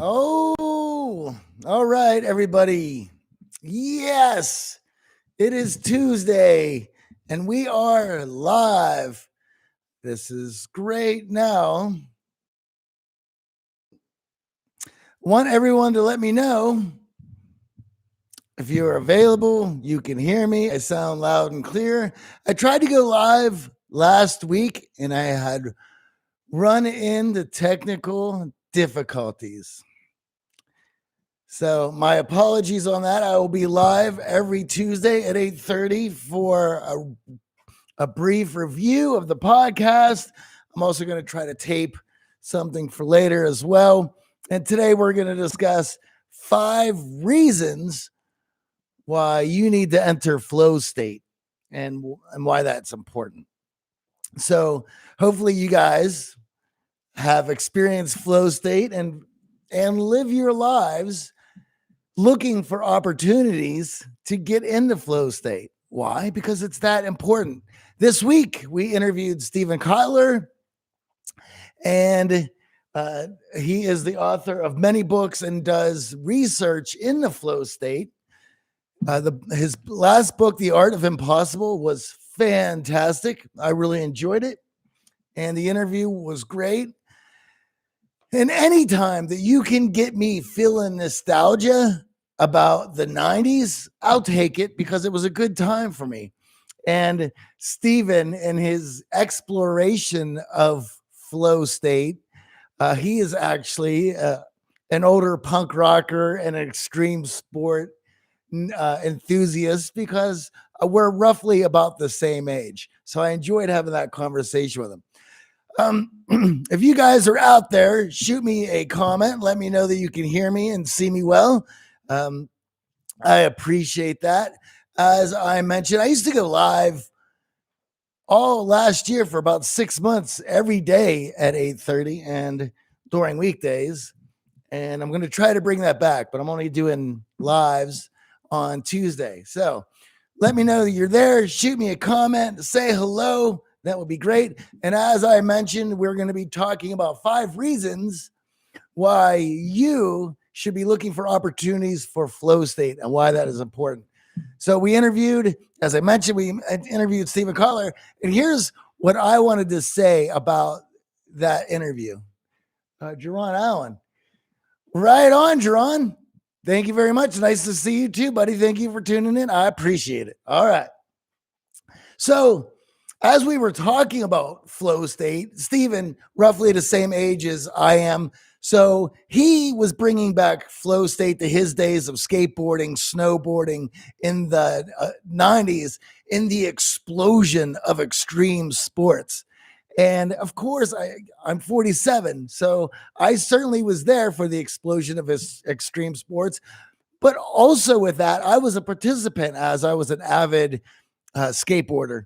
Oh, all right, everybody. Yes, it is Tuesday and we are live. This is great. Now, want everyone to let me know if you're available. You can hear me. I sound loud and clear. I tried to go live last week and I had run into technical difficulties. So my apologies on that. I will be live every Tuesday at 8:30 for a brief review of the podcast. I'm also going to try to tape something for later as well. And today we're going to discuss 5 reasons why you need to enter flow state and why that's important. So hopefully you guys have experienced flow state and live your lives looking for opportunities to get into flow state. Why? Because it's that important. This week, we interviewed Steven Kotler, and he is the author of many books and does research in the flow state. His last book, The Art of Impossible, was fantastic. I really enjoyed it, and the interview was great. And anytime that you can get me feeling nostalgia about the 90s, I'll take it because it was a good time for me. And Steven, in his exploration of flow state, he is actually an older punk rocker and an extreme sport enthusiast because we're roughly about the same age. So I enjoyed having that conversation with him. If you guys are out there, shoot me a comment. Let me know that you can hear me and see me well. I appreciate that. As I mentioned, I used to go live all last year for about 6 months every day at 8:30 and during weekdays. And I'm going to try to bring that back, but I'm only doing lives on Tuesday. So let me know that you're there. Shoot me a comment, say hello. That would be great. And as I mentioned, we're going to be talking about 5 reasons why you should be looking for opportunities for flow state and why that is important. So we interviewed, as I mentioned, we interviewed Steven Kotler. And here's what I wanted to say about that interview. Jerron Allen. Right on, Jerron. Thank you very much. Nice to see you too, buddy. Thank you for tuning in. I appreciate it. All right. So as we were talking about flow state, Steven, roughly the same age as I am. So he was bringing back flow state to his days of skateboarding, snowboarding in the 90s, in the explosion of extreme sports. And of course, I'm 47, so I certainly was there for the explosion of his extreme sports. But also with that, I was a participant as I was an avid skateboarder.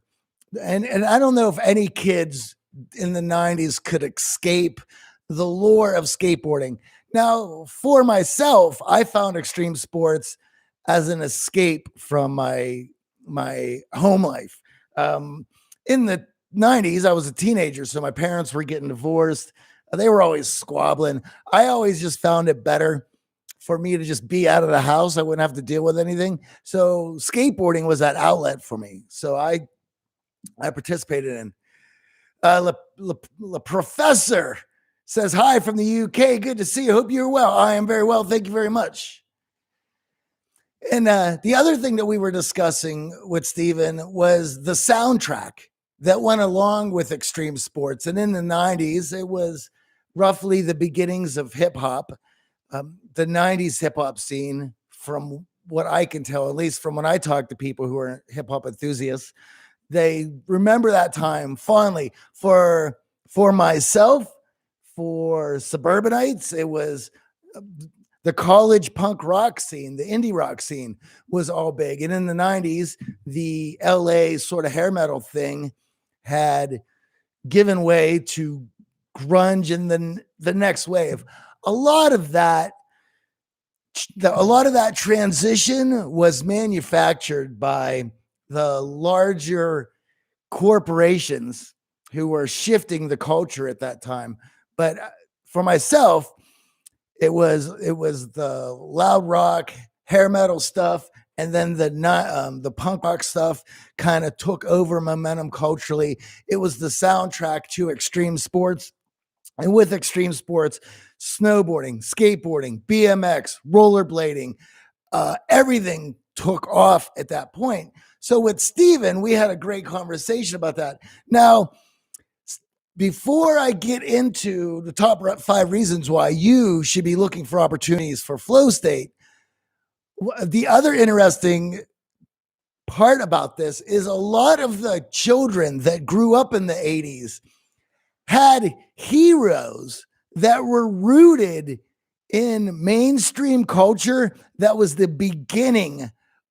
And I don't know if any kids in the 90s could escape the lore of skateboarding. Now, for myself, I found extreme sports as an escape from my home life. In the 90s, I was a teenager, so my parents were getting divorced. They were always squabbling. I always just found it better for me to just be out of the house. I wouldn't have to deal with anything. So skateboarding was that outlet for me. So I participated in. Le Professor says, hi from the UK. Good to see you. Hope you're well. I am very well. Thank you very much. And the other thing that we were discussing with Steven was the soundtrack that went along with extreme sports. And in the 90s, it was roughly the beginnings of hip hop. The 90s hip hop scene, from what I can tell, at least from when I talk to people who are hip hop enthusiasts, they remember that time fondly. For myself, for suburbanites, it was the college punk rock scene, the indie rock scene was all big. And in the 90s, the LA sort of hair metal thing had given way to grunge and then the next wave. A lot of that transition was manufactured by the larger corporations who were shifting the culture at that time. But for myself, It was the loud rock, hair metal stuff, and then the punk rock stuff kind of took over momentum culturally. It was the soundtrack to extreme sports, and with extreme sports, snowboarding, skateboarding, BMX, rollerblading, everything took off at that point. So with Steven, we had a great conversation about that. Now, before I get into the top 5 reasons why you should be looking for opportunities for flow state, the other interesting part about this is a lot of the children that grew up in the 80s had heroes that were rooted in mainstream culture that was the beginning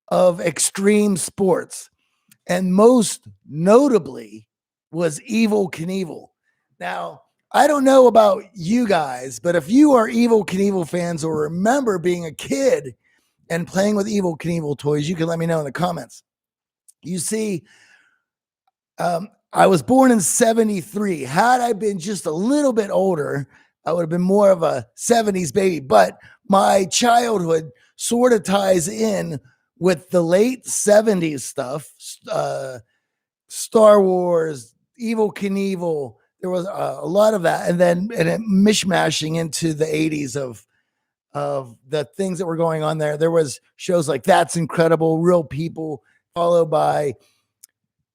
of extreme sports. And most notably was Evel Knievel. Now, I don't know about you guys, but if you are Evel Knievel fans or remember being a kid and playing with Evel Knievel toys, you can let me know in the comments. You see, I was born in 73. Had I been just a little bit older, I would have been more of a 70s baby. But my childhood sort of ties in with the late 70s stuff, Star Wars, Evel Knievel. There was a lot of that, and then mishmashing into the 80s of the things that were going on there. There was shows like That's Incredible, Real People, followed by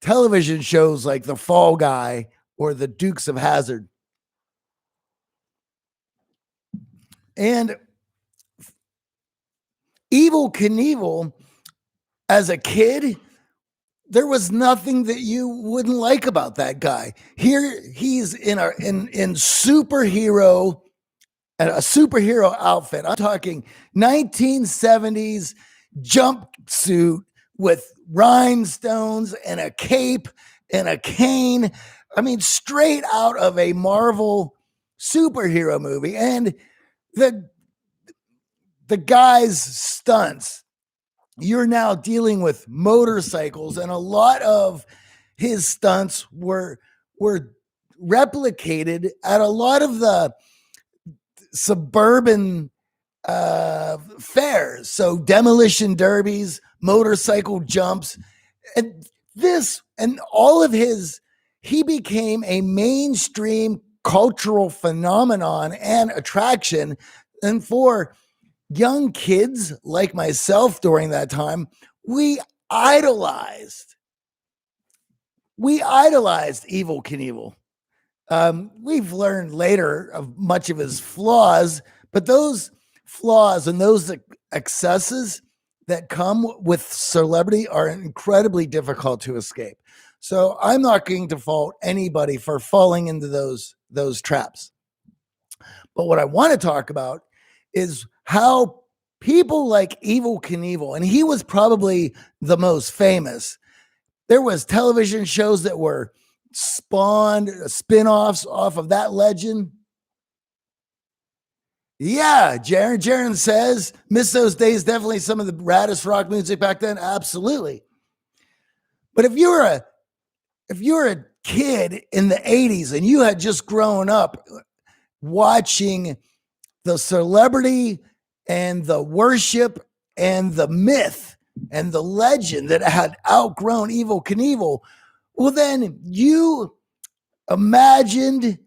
television shows like The Fall Guy or The Dukes of Hazzard. And Evel Knievel, as a kid, there was nothing that you wouldn't like about that guy. Here he's in a superhero outfit. I'm talking 1970s jumpsuit with rhinestones and a cape and a cane. I mean, straight out of a Marvel superhero movie. And the guy's stunts, you're now dealing with motorcycles, and a lot of his stunts were replicated at a lot of the suburban fairs. So demolition derbies, motorcycle jumps, and all of his, he became a mainstream cultural phenomenon and attraction. And for young kids like myself during that time, we idolized Evel Knievel. We've learned later of much of his flaws, but those flaws and those excesses that come with celebrity are incredibly difficult to escape. So I'm not going to fault anybody for falling into those traps. But what I want to talk about is how people like Evel Knievel, and he was probably the most famous. There was television shows that were spawned, spin-offs off of that legend. Yeah, Jaron says, miss those days, definitely some of the raddest rock music back then. Absolutely. But if you were a kid in the 80s and you had just grown up watching the celebrity and the worship and the myth and the legend that had outgrown Evel Knievel, well, then you imagined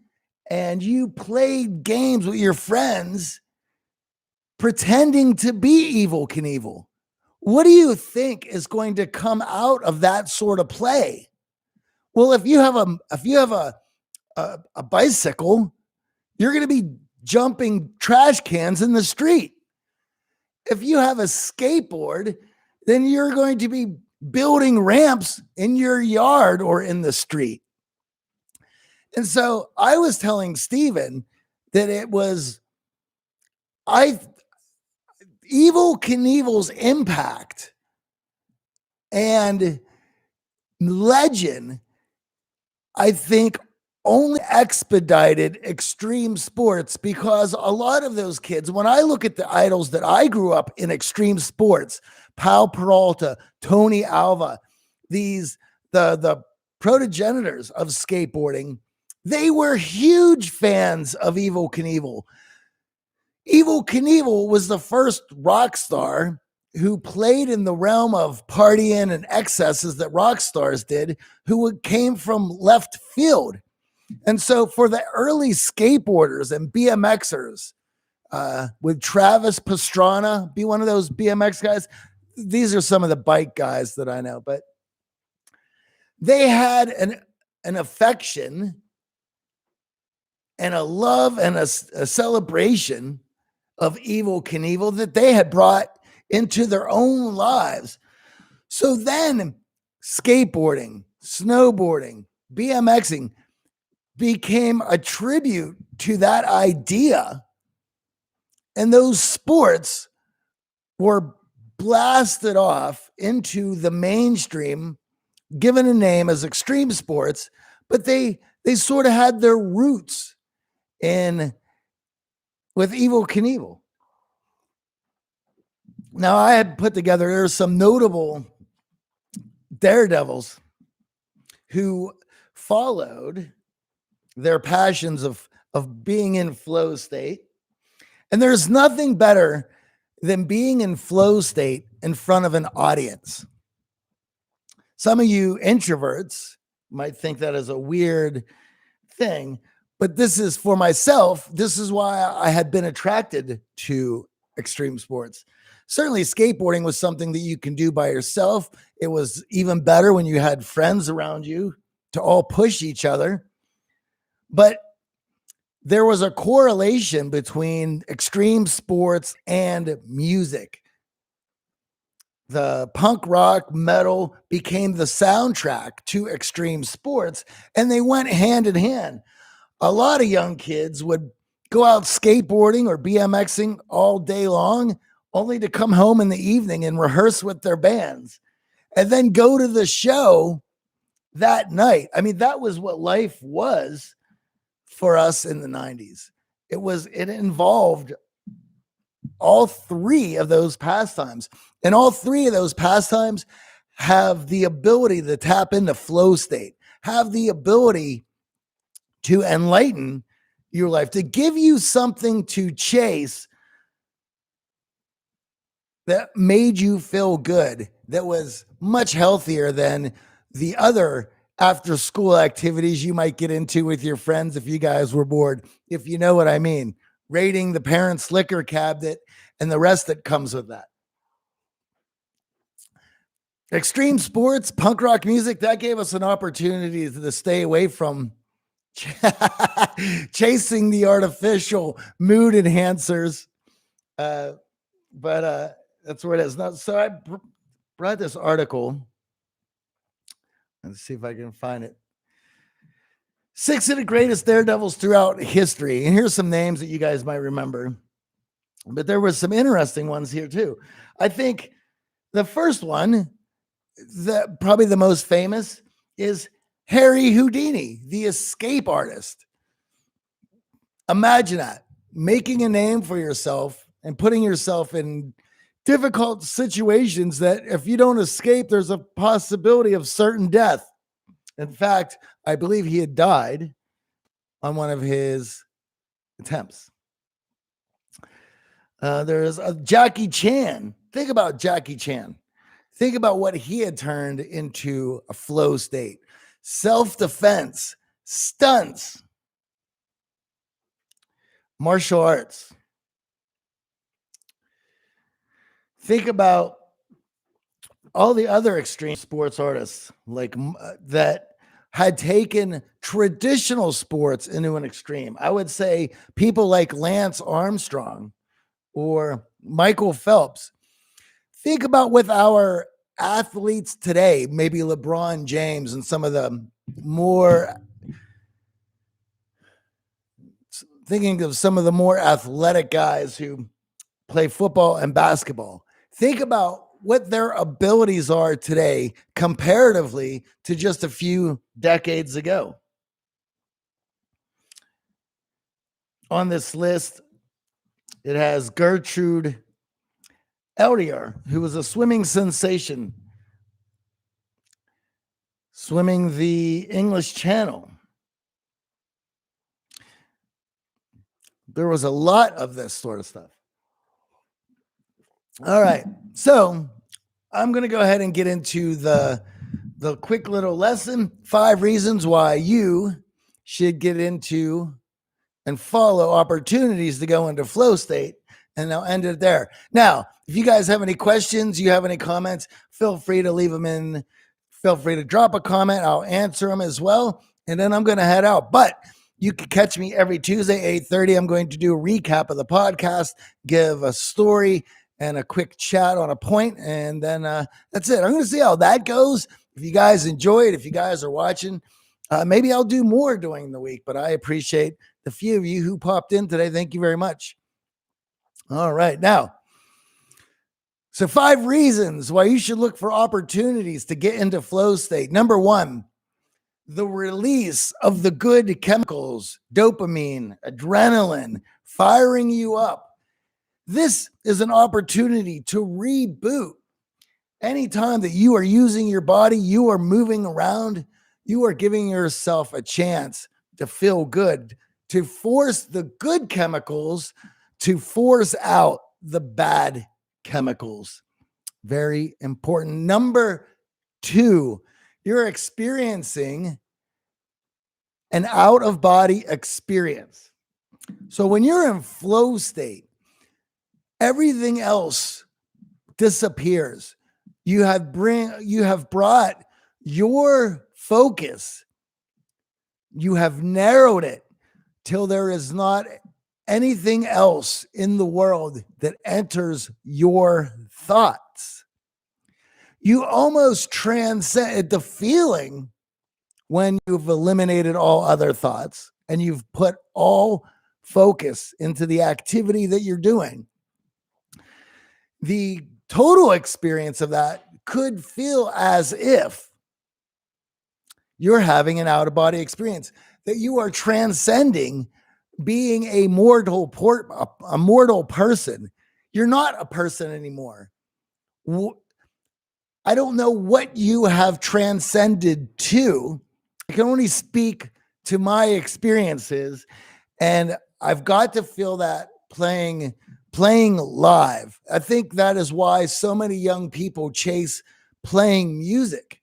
and you played games with your friends pretending to be Evel Knievel. What do you think is going to come out of that sort of play? Well, if you have a bicycle, you're going to be jumping trash cans in the street. If you have a skateboard, then you're going to be building ramps in your yard or in the street. And so I was telling Steven that it was Evel Knievel's impact and legend, I think, only expedited extreme sports, because a lot of those kids, when I look at the idols that I grew up in extreme sports, Pal Peralta, Tony Alva, the progenitors of skateboarding, they were huge fans of Evel Knievel. Evel Knievel was the first rock star who played in the realm of partying and excesses that rock stars did, who came from left field. And so for the early skateboarders and BMXers, with Travis Pastrana, be one of those BMX guys. These are some of the bike guys that I know, but they had an affection and a love and a celebration of Evel Knievel that they had brought into their own lives. So then skateboarding, snowboarding, BMXing became a tribute to that idea. And those sports were blasted off into the mainstream, given a name as extreme sports, but they sort of had their roots in with Evel Knievel. Now, I had put together, there's some notable daredevils who followed their passions of being in flow state. And there's nothing better than being in flow state in front of an audience. Some of you introverts might think that is a weird thing, but this is for myself. This is why I had been attracted to extreme sports. Certainly skateboarding was something that you can do by yourself. It was even better when you had friends around you to all push each other. But there was a correlation between extreme sports and music. The punk rock metal became the soundtrack to extreme sports, and they went hand in hand. A lot of young kids would go out skateboarding or BMXing all day long, only to come home in the evening and rehearse with their bands and then go to the show that night. I mean, that was what life was for us in the 90s. It involved all three of those pastimes. And all three of those pastimes have the ability to tap into flow state, have the ability to enlighten your life, to give you something to chase that made you feel good, that was much healthier than the other after school activities you might get into with your friends if you guys were bored, if you know what I mean, raiding the parents' liquor cabinet and the rest that comes with that. Extreme sports, punk rock music, that gave us an opportunity to stay away from chasing the artificial mood enhancers. But that's where it is. Now, so I brought this article. Let's see if I can find it. 6 of the greatest daredevils throughout history. And here's some names that you guys might remember. But there were some interesting ones here too. I think the first one, probably the most famous, is Harry Houdini, the escape artist. Imagine that, making a name for yourself and putting yourself in difficult situations that if you don't escape, there's a possibility of certain death. In fact, I believe he had died on one of his attempts. There's Jackie Chan. Think about Jackie Chan. Think about what he had turned into a flow state. Self-defense, stunts, martial arts. Think about all the other extreme sports artists like that had taken traditional sports into an extreme. I would say people like Lance Armstrong or Michael Phelps. Think about with our athletes today, maybe LeBron James and some of the more, thinking of some of the more athletic guys who play football and basketball. Think about what their abilities are today comparatively to just a few decades ago. On this list, it has Gertrude Eldier, who was a swimming sensation, swimming the English Channel. There was a lot of this sort of stuff. All right. So I'm going to go ahead and get into the quick little lesson, 5 reasons why you should get into and follow opportunities to go into flow state. And I'll end it there. Now, if you guys have any questions, you have any comments, feel free to leave them in. Feel free to drop a comment. I'll answer them as well. And then I'm going to head out. But you can catch me every Tuesday, 8:30. I'm going to do a recap of the podcast, give a story and a quick chat on a point. And then that's it. I'm going to see how that goes. If you guys enjoy it, if you guys are watching, maybe I'll do more during the week. But I appreciate the few of you who popped in today. Thank you very much. All right. Now, so 5 reasons why you should look for opportunities to get into flow state. Number 1, the release of the good chemicals, dopamine, adrenaline, firing you up. This is an opportunity to reboot. Anytime that you are using your body, you are moving around, you are giving yourself a chance to feel good, to force the good chemicals to force out the bad chemicals. Very important. Number 2, you're experiencing an out-of-body experience. So when you're in flow state, everything else disappears. You have brought your focus, you have narrowed it till there is not anything else in the world that enters your thoughts. You almost transcend the feeling when you've eliminated all other thoughts and you've put all focus into the activity that you're doing. The total experience of that could feel as if you're having an out-of-body experience, that you are transcending being a mortal person. You're not a person anymore. I don't know what you have transcended to. I can only speak to my experiences, and I've got to feel that playing live. I think that is why so many young people chase playing music,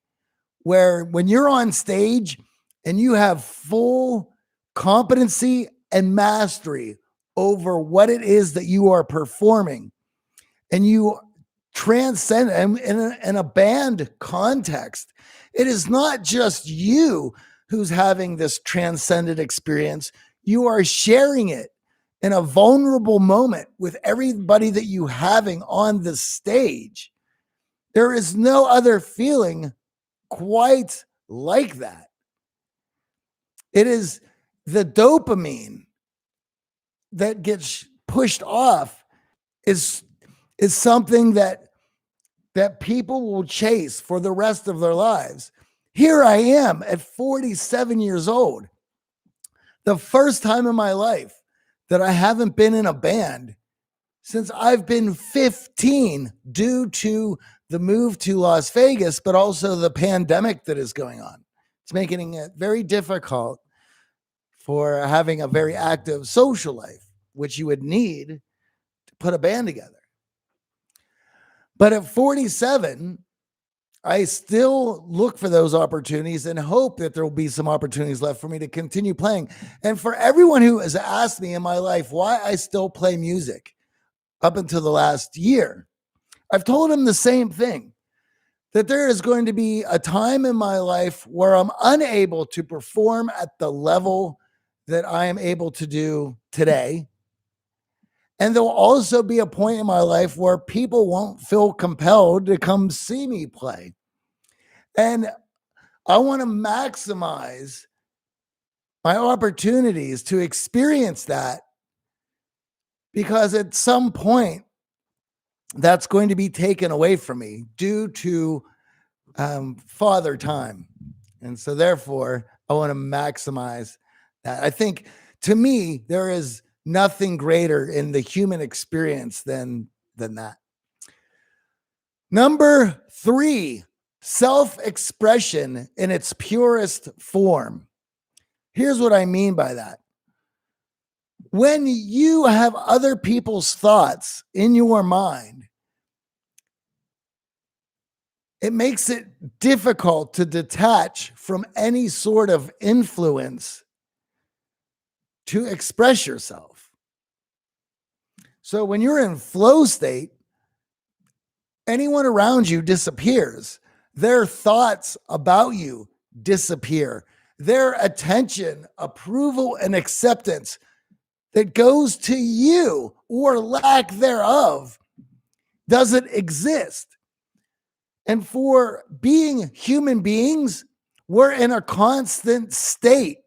where when you're on stage and you have full competency and mastery over what it is that you are performing, and you transcend in a band context, it is not just you who's having this transcended experience. You are sharing it in a vulnerable moment with everybody that you having on the stage. There is no other feeling quite like that. It is the dopamine that gets pushed off is something that people will chase for the rest of their lives. Here I am at 47 years old. The first time in my life that I haven't been in a band since I've been 15 due to the move to Las Vegas, but also the pandemic that is going on. It's making it very difficult for having a very active social life, which you would need to put a band together. But at 47, I still look for those opportunities and hope that there will be some opportunities left for me to continue playing. And for everyone who has asked me in my life why I still play music up until the last year, I've told them the same thing, that there is going to be a time in my life where I'm unable to perform at the level that I am able to do today. And there'll also be a point in my life where people won't feel compelled to come see me play. And I want to maximize my opportunities to experience that, because at some point that's going to be taken away from me due to father time. And so therefore, I want to maximize that. I think, to me, there is nothing greater in the human experience than that. Number 3, self-expression in its purest form. Here's what I mean by that. When you have other people's thoughts in your mind, it makes it difficult to detach from any sort of influence to express yourself. So when you're in flow state, anyone around you disappears. Their thoughts about you disappear. Their attention, approval, and acceptance that goes to you or lack thereof doesn't exist. And for being human beings, we're in a constant state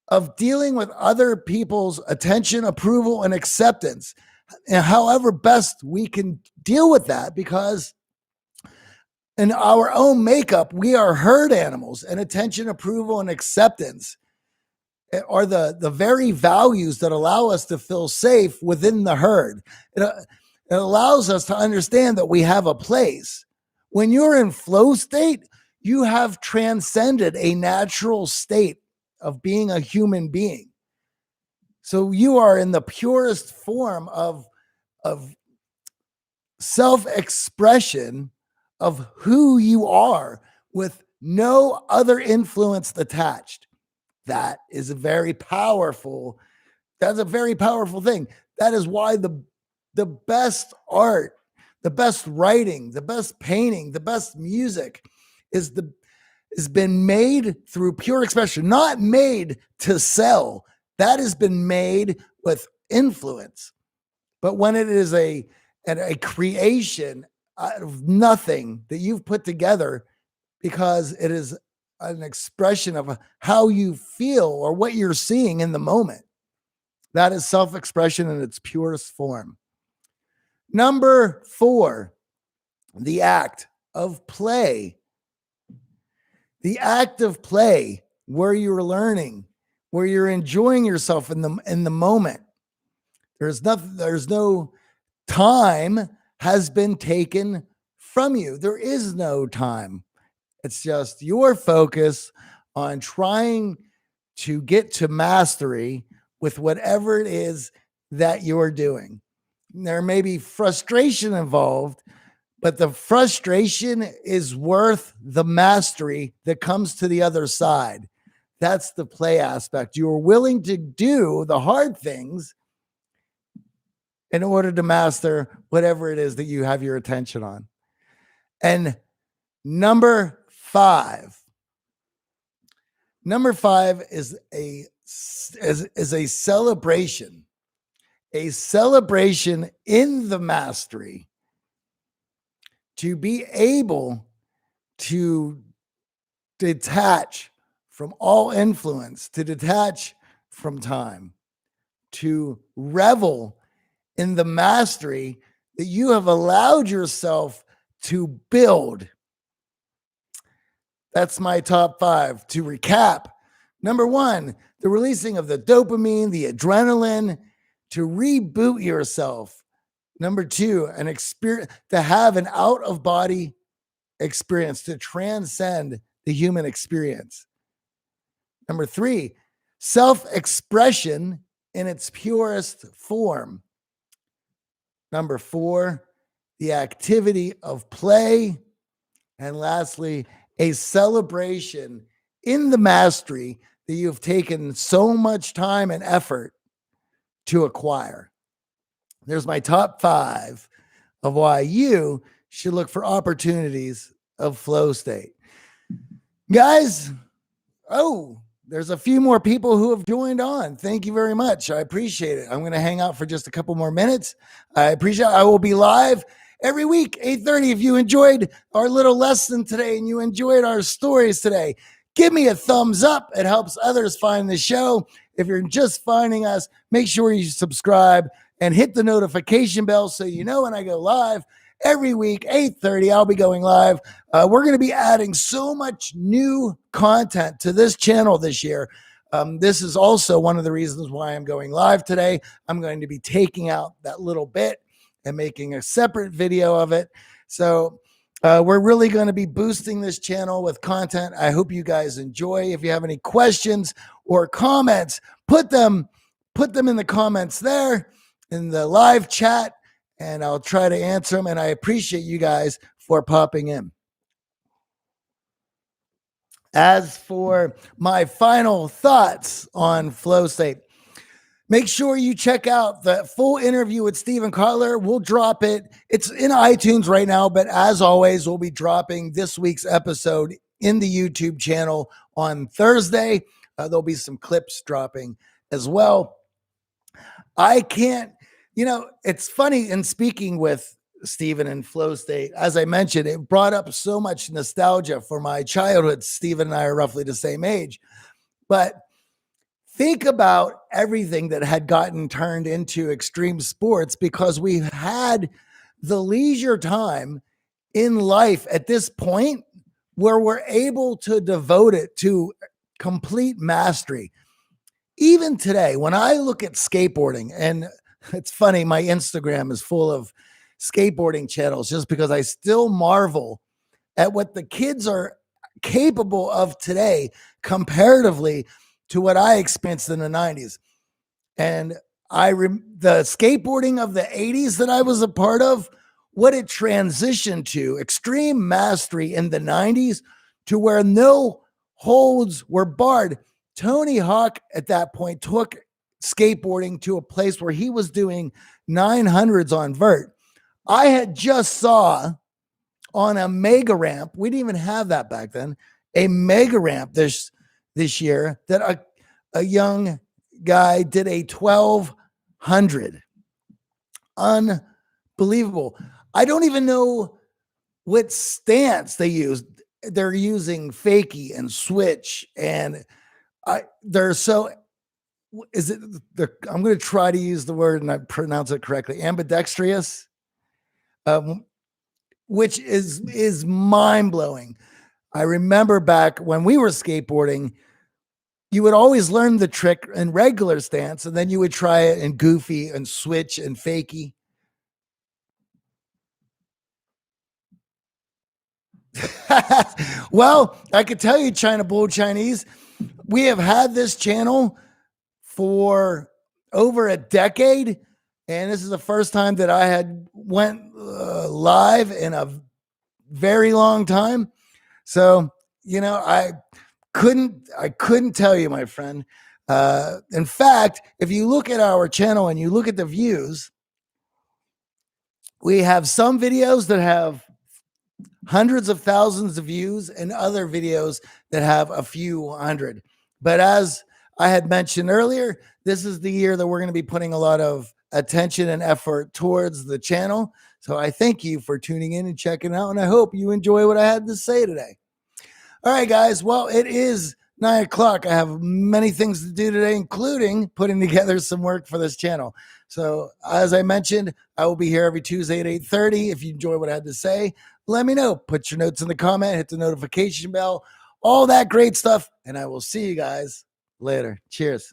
of dealing with other people's attention, approval, and acceptance. And however best we can deal with that, because in our own makeup, we are herd animals, and attention, approval, and acceptance are the very values that allow us to feel safe within the herd. It allows us to understand that we have a place. When you're in flow state, you have transcended a natural state of being a human being. So you are in the purest form of self-expression of who you are, with no other influence attached. That is a very powerful, that's a very powerful thing. That is why the best art, the best writing, the best painting, the best music has been made through pure expression, not made to sell. That has been made with influence. But when it is a creation out of nothing that you've put together because it is an expression of how you feel or what you're seeing in the moment, that is self-expression in its purest form. Number 4, the act of play. The act of play, where you're learning, where you're enjoying yourself in the moment. There's no time has been taken from you. There is no time. It's just your focus on trying to get to mastery with whatever it is that you're doing. There may be frustration involved, but the frustration is worth the mastery that comes to the other side. That's the play aspect. You're willing to do the hard things in order to master whatever it is that you have your attention on. And number 5 is a celebration in the mastery, to be able to detach from all influence, to detach from time, to revel in the mastery that you have allowed yourself to build. That's my top 5. To recap, number 1, the releasing of the dopamine, the adrenaline, to reboot yourself. Number 2, an experience, to have an out-of-body experience, to transcend the human experience. Number 3, self-expression in its purest form. Number 4, the activity of play. And lastly, a celebration in the mastery that you've taken so much time and effort to acquire. There's my top 5 of why you should look for opportunities of flow state. Guys, there's a few more people who have joined on. Thank you very much. I appreciate it. I'm going to hang out for just a couple more minutes. I appreciate it. I will be live every week, 8:30. If you enjoyed our little lesson today and you enjoyed our stories today, give me a thumbs up. It helps others find the show. If you're just finding us, make sure you subscribe and hit the notification bell so you know when I go live. Every week, 8:30, I'll be going live. We're going to be adding so much new content to this channel this year. This is also one of the reasons why I'm going live today. I'm going to be taking out that little bit and making a separate video of it. So we're really going to be boosting this channel with content. I hope you guys enjoy. If you have any questions or comments, put them put them in the comments there in the live chat, and I'll try to answer them. And I appreciate you guys for popping in. As for my final thoughts on flow state, make sure you check out the full interview with Steven Kotler. We'll drop it. It's in iTunes right now, but as always, we'll be dropping this week's episode in the YouTube channel on Thursday. There'll be some clips dropping as well. I can't, it's funny in speaking with Steven and flow state, as I mentioned, it brought up so much nostalgia for my childhood. Steven and I are roughly the same age, but think about everything that had gotten turned into extreme sports because we had the leisure time in life at this point where we're able to devote it to complete mastery. Even today, when I look at skateboarding, and it's funny, my Instagram is full of skateboarding channels just because I still marvel at what the kids are capable of today comparatively to what I experienced in the 90s. And the skateboarding of the 80s that I was a part of, what it transitioned to extreme mastery in the 90s to where no holds were barred. Tony Hawk at that point took skateboarding to a place where he was doing 900s on vert. I had just saw on a mega ramp, we didn't even have that back then, a mega ramp this year that a young guy did a 1200. Unbelievable. I don't even know what stance they used. They're using fakie and switch, and they're so, I'm going to try to use the word and I pronounce it correctly, ambidextrous, which is mind-blowing. I remember back when we were skateboarding, you would always learn the trick in regular stance, and then you would try it in goofy and switch and fakie. Well, I could tell you, China Bull Chinese, we have had this channel for over a decade, and this is the first time that I had went live in a very long time. So, I couldn't tell you, my friend. In fact, if you look at our channel and you look at the views, we have some videos that have hundreds of thousands of views and other videos that have a few hundred. But as I had mentioned earlier, this is the year that we're going to be putting a lot of attention and effort towards the channel. So I thank you for tuning in and checking out, and I hope you enjoy what I had to say today. All right, guys. Well, it is 9 o'clock. I have many things to do today, including putting together some work for this channel. So as I mentioned, I will be here every Tuesday at 8:30. If you enjoy what I had to say, let me know. Put your notes in the comment, hit the notification bell, all that great stuff. And I will see you guys later. Cheers.